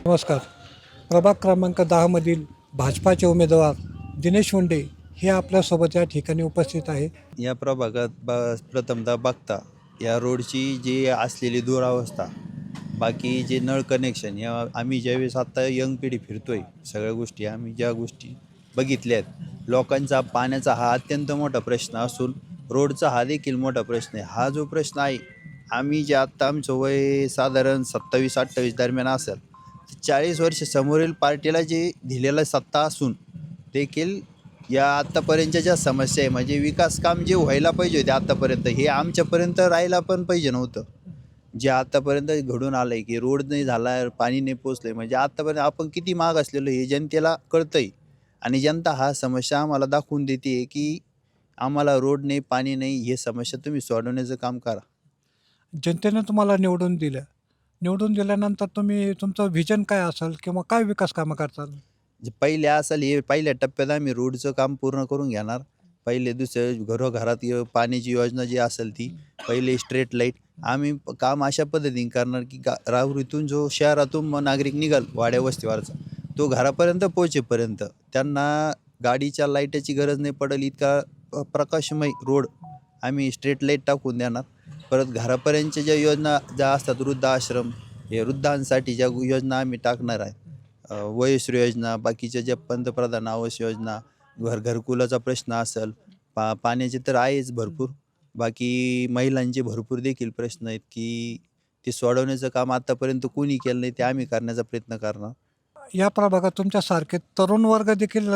नमस्कार. प्रभाग क्रमांक 10मधील भाजपाचे उमेदवार दिनेश मुंडे हे आपल्यासोबत या ठिकाणी उपस्थित आहे. या प्रभागात प्रथमतः बघता या रोडची जी असलेली दुरावस्था, बाकी जे नळ कनेक्शन, या आम्ही ज्यावेळेस आत्ता यंग पिढी फिरतोय, सगळ्या गोष्टी आम्ही ज्या गोष्टी बघितल्या आहेत, लोकांचा पाण्याचा हा अत्यंत मोठा प्रश्न असून रोडचा हा देखील मोठा प्रश्न आहे. हा जो प्रश्न आहे, आम्ही जे आत्ता आमचं वय साधारण 27-28 दरम्यान असेल, 40 वर्ष समोरील पार्टीला जे दिलेलं सत्ता असून देखील या आत्तापर्यंतच्या ज्या समस्या आहे, म्हणजे विकास काम जे व्हायला पाहिजे होते आत्तापर्यंत, हे आमच्यापर्यंत राहायला पण पाहिजे नव्हतं. जे आत्तापर्यंत घडून आलं आहे की रोड नाही झाला, पाणी नाही पोचलं आहे, म्हणजे आत्तापर्यंत आपण किती माग असलेलो हे जनतेला कळतं आहे. आणि जनता हा समस्या आम्हाला दाखवून देते आहे की आम्हाला रोड नाही, पाणी नाही, हे समस्या तुम्ही सोडवण्याचं काम करा. जनतेने तुम्हाला निवडून दिलं. निवडून दिल्यानंतर तुमचं व्हिजन काय असेल किंवा काय विकास कामं करताल? जे पहिले असेल हे पहिल्या टप्प्यात आम्ही रोडचं काम पूर्ण करून घेणार. पहिले दुसरे घरोघरात पाण्याची योजना जी असेल ती, पहिले स्ट्रीट लाईट आम्ही काम अशा पद्धतीने करणार की राहुरीतून जो शहरातून नागरिक निघाल वाड्या वस्तीवरचा, तो घरापर्यंत पोहोचेपर्यंत त्यांना गाडीच्या लाईटाची गरज नाही पडेल इतका प्रकाशमय रोड आम्ही स्ट्रीट लाईट टाकून देणार. परत घरापर्यंतच्या ज्या योजना ज्या असतात, वृद्धाश्रम, हे वृद्धांसाठी ज्या योजना आम्ही टाकणार आहे, वयश्री योजना, बाकीच्या ज्या पंतप्रधान आवास योजना, घरकुलाचा प्रश्न असेल, पाण्याचे तर आहेच भरपूर, बाकी महिलांचे भरपूर देखील प्रश्न आहेत की ते सोडवण्याचं काम आत्तापर्यंत कोणी केलं नाही, ते आम्ही करण्याचा प्रयत्न करणार. या प्रभागात तुमच्यासारखे तरुण वर्ग देखील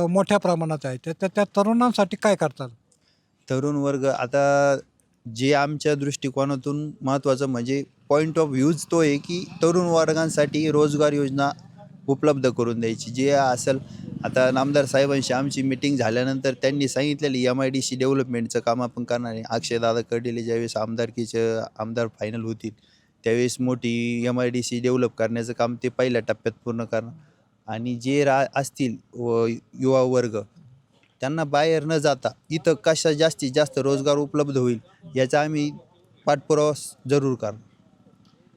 मोठ्या प्रमाणात आहे. तर त्या तरुणांसाठी काय करताल? तरुण वर्ग आता जे आमच्या दृष्टिकोनातून महत्त्वाचं म्हणजे पॉईंट ऑफ व्ह्यूज तो आहे की तरुण वर्गांसाठी रोजगार योजना उपलब्ध करून द्यायची. जे असेल, आता नामदार साहेबांशी आमची मिटिंग झाल्यानंतर त्यांनी सांगितलेली MIDC डेव्हलपमेंटचं काम आपण करणार आहे. अक्षयदादा कर्डिले ज्यावेळेस आमदार फायनल होतील, त्यावेळेस मोठी MIDC डेव्हलप करण्याचं काम ते पहिल्या टप्प्यात पूर्ण करणार. आणि जे असतील युवा वर्ग, त्यांना बाहेर न जाता इथं कशा जास्तीत जास्त रोजगार उपलब्ध होईल याचा आम्ही पाठपुरावा जरूर करणार.